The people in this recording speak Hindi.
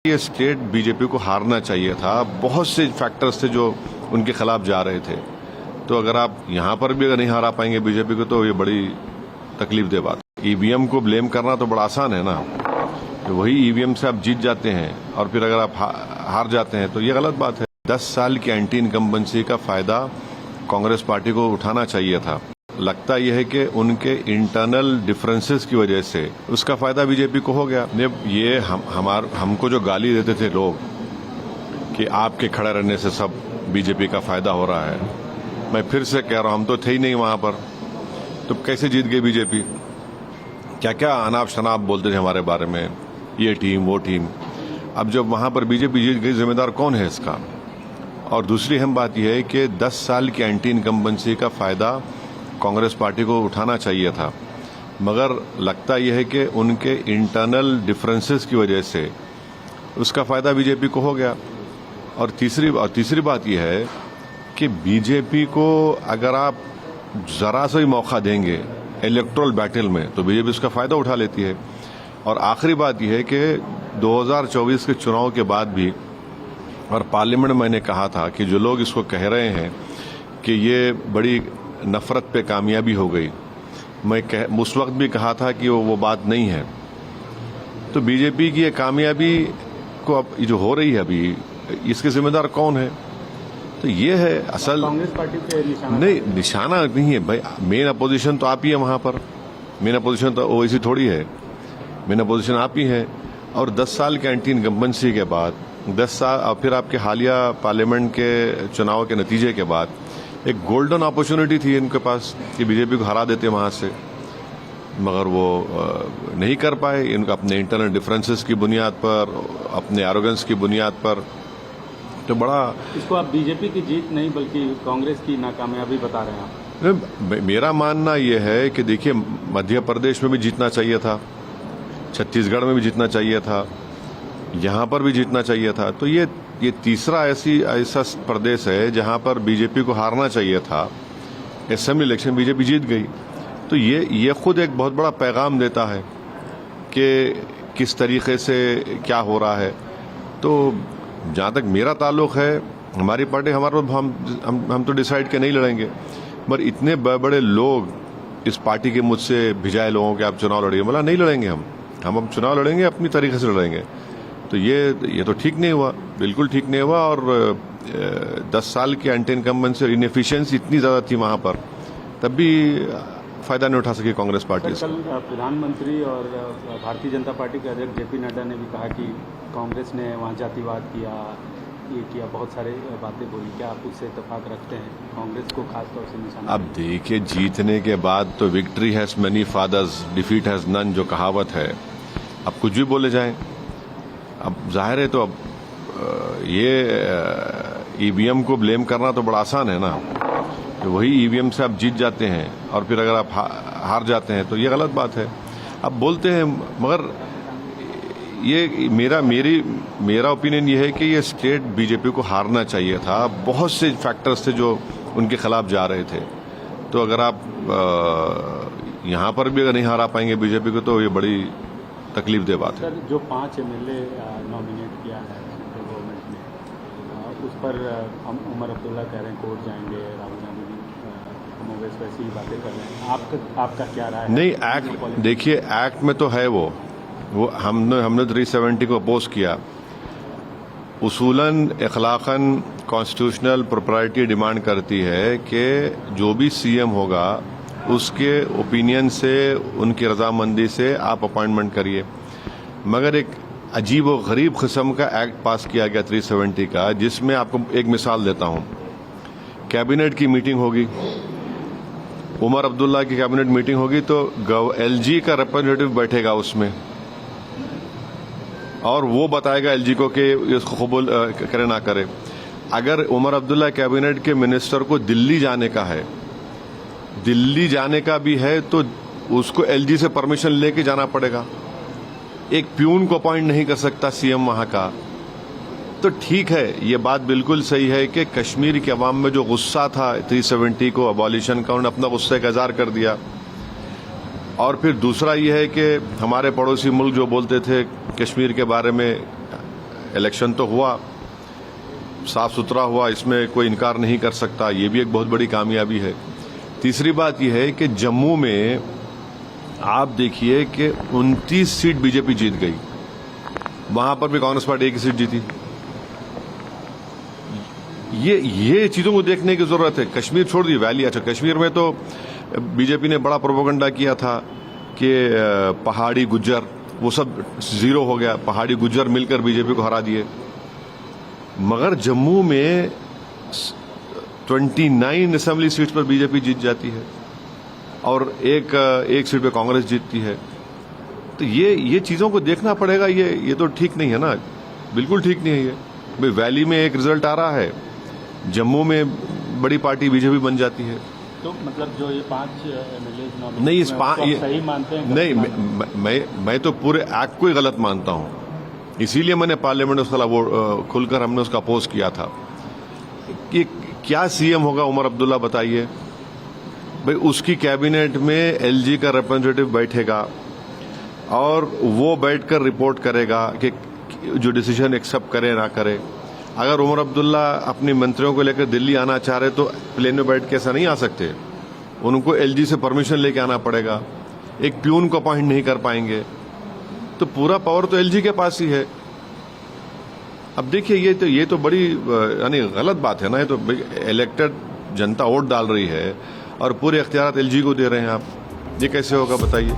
ये स्टेट बीजेपी को हारना चाहिए था। बहुत से फैक्टर्स थे जो उनके खिलाफ जा रहे थे। तो अगर आप यहां पर भी अगर नहीं हरा पाएंगे बीजेपी को तो ये बड़ी तकलीफ दे बात। ईवीएम को ब्लेम करना तो बड़ा आसान है ना, तो वही ईवीएम से आप जीत जाते हैं और फिर अगर आप हार जाते हैं तो ये गलत बात है। 10 साल की एंटी इनकम्बेंसी का फायदा कांग्रेस पार्टी को उठाना चाहिए था। लगता यह है कि उनके इंटरनल डिफरेंसेस की वजह से उसका फायदा बीजेपी को हो गया। ये हमको जो गाली देते थे लोग कि आपके खड़े रहने से सब बीजेपी का फायदा हो रहा है, मैं फिर से कह रहा हूं हम तो थे ही नहीं वहां पर, तो कैसे जीत गई बीजेपी? क्या क्या अनाप शनाप बोलते थे हमारे बारे में, ये टीम वो टीम। अब जब वहां पर बीजेपी जीत गई, जिम्मेदार कौन है इसका? और दूसरी अहम बात यह है कि 10 साल की एंटी इनकम्बेंसी का फायदा कांग्रेस पार्टी को उठाना चाहिए था, मगर लगता यह है कि उनके इंटरनल डिफरेंसेस की वजह से उसका फायदा बीजेपी को हो गया। और तीसरी बात यह है कि बीजेपी को अगर आप जरा सा ही मौका देंगे इलेक्टोरल बैटल में तो बीजेपी उसका फायदा उठा लेती है। और आखिरी बात यह है कि 2024 के चुनाव के बाद भी और पार्लियामेंट में मैंने कहा था कि जो लोग इसको कह रहे हैं कि ये बड़ी नफरत पे कामयाबी हो गई, मैं उस वक्त भी कहा था कि वो बात नहीं है। तो बीजेपी की ये कामयाबी को अब जो हो रही है अभी, इसके जिम्मेदार कौन है? तो ये है असल कांग्रेस पार्टी पे निशाना नहीं, निशाना नहीं है भाई। मेन अपोजिशन तो आप ही है वहां पर, मेन अपोजिशन तो ओवैसी थोड़ी है, मेन अपोजिशन आप ही है। और 10 साल के एंटी इनकम्बेंसी के बाद 10 साल और फिर आपके हालिया पार्लियामेंट के चुनाव के नतीजे के बाद एक गोल्डन अपॉर्चुनिटी थी इनके पास कि बीजेपी को हरा देते वहां से, मगर वो नहीं कर पाए। इनका अपने इंटरनल डिफरेंसेस की बुनियाद पर, अपने एरोगेंस की बुनियाद पर, तो बड़ा इसको आप बीजेपी की जीत नहीं बल्कि कांग्रेस की नाकामयाबी बता रहे हैं आप। मेरा मानना यह है कि देखिए, मध्य प्रदेश में भी जीतना चाहिए था, छत्तीसगढ़ में भी जीतना चाहिए था, यहां पर भी जीतना चाहिए था। तो ये तीसरा ऐसा प्रदेश है जहां पर बीजेपी को हारना चाहिए था। असेंबली इलेक्शन बीजेपी जीत गई, तो ये खुद एक बहुत बड़ा पैगाम देता है कि किस तरीके से क्या हो रहा है। तो जहां तक मेरा ताल्लुक है, हमारी पार्टी हम तो डिसाइड के नहीं लड़ेंगे, मगर इतने बड़े लोग इस पार्टी के मुझसे भिजाए लोगों के आप चुनाव लड़िए, बोला नहीं लड़ेंगे हम अब चुनाव लड़ेंगे, अपनी तरीके से लड़ेंगे। तो ये तो ठीक नहीं हुआ, बिल्कुल ठीक नहीं हुआ। और 10 साल की एंटी इनकम्बेंसी और इनएफिशिएंसी इतनी ज्यादा थी वहां पर, तब भी फायदा नहीं उठा सकी कांग्रेस पार्टी। कल प्रधानमंत्री और भारतीय जनता पार्टी के अध्यक्ष जेपी नड्डा ने भी कहा कि कांग्रेस ने वहां जातिवाद किया, ये किया, बहुत सारे बातें बोली। क्या आप उससे इत्तेफाक रखते हैं? कांग्रेस को खासतौर से निशाना। अब देखिए, जीतने के बाद तो victory has many fathers, defeat has none, जो कहावत है, अब कुछ भी बोले जाएं। अब जाहिर है, तो अब ये ईवीएम को ब्लेम करना तो बड़ा आसान है ना, तो वही ईवीएम से आप जीत जाते हैं और फिर अगर आप हार जाते हैं तो ये गलत बात है। अब बोलते हैं, मगर ये मेरा ओपिनियन ये है कि ये स्टेट बीजेपी को हारना चाहिए था। बहुत से फैक्टर्स थे जो उनके खिलाफ जा रहे थे। तो अगर आप यहां पर भी अगर नहीं हरा पाएंगे बीजेपी को तो ये बड़ी तकलीफ दे बात है। सर, जो 5 एमएलए नॉमिनेट किया है सेंट्रल गवर्नमेंट ने, उस पर उमर अब्दुल्ला कह रहे हैं कोर्ट जाएंगे, राहुल गांधी भी कांग्रेस वैसी ही बातें कर रहे हैं। आपका क्या राय है? नहीं, एक्ट देखिए, एक्ट में तो है वो हमने 370 को अपोज किया। उसूलन अखलाकन कॉन्स्टिट्यूशनल प्रोप्राइटी डिमांड करती है कि जो भी सीएम होगा उसके ओपिनियन से, उनकी रजामंदी से आप अपॉइंटमेंट करिए। मगर एक अजीब और गरीब किस्म का एक्ट पास किया गया 370 का, जिसमें आपको एक मिसाल देता हूं। कैबिनेट की मीटिंग होगी, उमर अब्दुल्ला की कैबिनेट मीटिंग होगी, तो एलजी का रिप्रेजेंटेटिव बैठेगा उसमें और वो बताएगा एलजी को कि इसको कबूल करे ना करे। अगर उमर अब्दुल्ला कैबिनेट के मिनिस्टर को दिल्ली जाने का है, दिल्ली जाने का भी है, तो उसको एलजी से परमिशन लेके जाना पड़ेगा। एक प्यून को अपॉइंट नहीं कर सकता सीएम वहां का। तो ठीक है, ये बात बिल्कुल सही है कि कश्मीर के अवाम में जो गुस्सा था 370 को अबॉलिशन का, उन्होंने अपना गुस्से का इजहार कर दिया। और फिर दूसरा ये है कि हमारे पड़ोसी मुल्क जो बोलते थे कश्मीर के बारे में इलेक्शन तो हुआ, साफ सुथरा हुआ, इसमें कोई इनकार नहीं कर सकता, ये भी एक बहुत बड़ी कामयाबी है। तीसरी बात यह है कि जम्मू में आप देखिए कि 29 सीट बीजेपी जीत गई, वहां पर भी कांग्रेस पार्टी एक ही सीट जीती। ये चीजों को देखने की जरूरत है। कश्मीर छोड़ दी, वैली, अच्छा कश्मीर में तो बीजेपी ने बड़ा प्रोपेगेंडा किया था कि पहाड़ी गुज्जर वो सब जीरो हो गया, पहाड़ी गुज्जर मिलकर बीजेपी को हरा दिए। मगर जम्मू में 29 असेंबली सीट्स पर बीजेपी जीत जाती है और एक सीट पे कांग्रेस जीतती है। तो ये चीजों को देखना पड़ेगा। ये तो ठीक नहीं है ना, बिल्कुल ठीक नहीं है। ये भाई वैली में एक रिजल्ट आ रहा है, जम्मू में बड़ी पार्टी बीजेपी बन जाती है। तो मतलब जो ये 5 एमएलए नहीं, इस सही मानते हैं? नहीं, मैं तो पूरे एक्ट को ही गलत मानता हूं। इसीलिए मैंने पार्लियामेंट में उसका वो खुलकर हमने उसका अपोज किया था कि क्या सीएम होगा उमर अब्दुल्ला, बताइए भाई। उसकी कैबिनेट में एलजी का रिप्रेजेंटेटिव बैठेगा और वो बैठकर रिपोर्ट करेगा कि जो डिसीजन एक्सेप्ट करे ना करे। अगर उमर अब्दुल्ला अपने मंत्रियों को लेकर दिल्ली आना चाह रहे तो प्लेन में बैठ के ऐसा नहीं आ सकते, उनको एलजी से परमिशन लेके आना पड़ेगा। एक प्यून को अपॉइंट नहीं कर पाएंगे, तो पूरा पावर तो एलजी के पास ही है। अब देखिए ये तो बड़ी यानी गलत बात है ना। ये तो इलेक्टेड जनता वोट डाल रही है और पूरे इख्तियार एलजी को दे रहे हैं आप, ये कैसे होगा बताइए।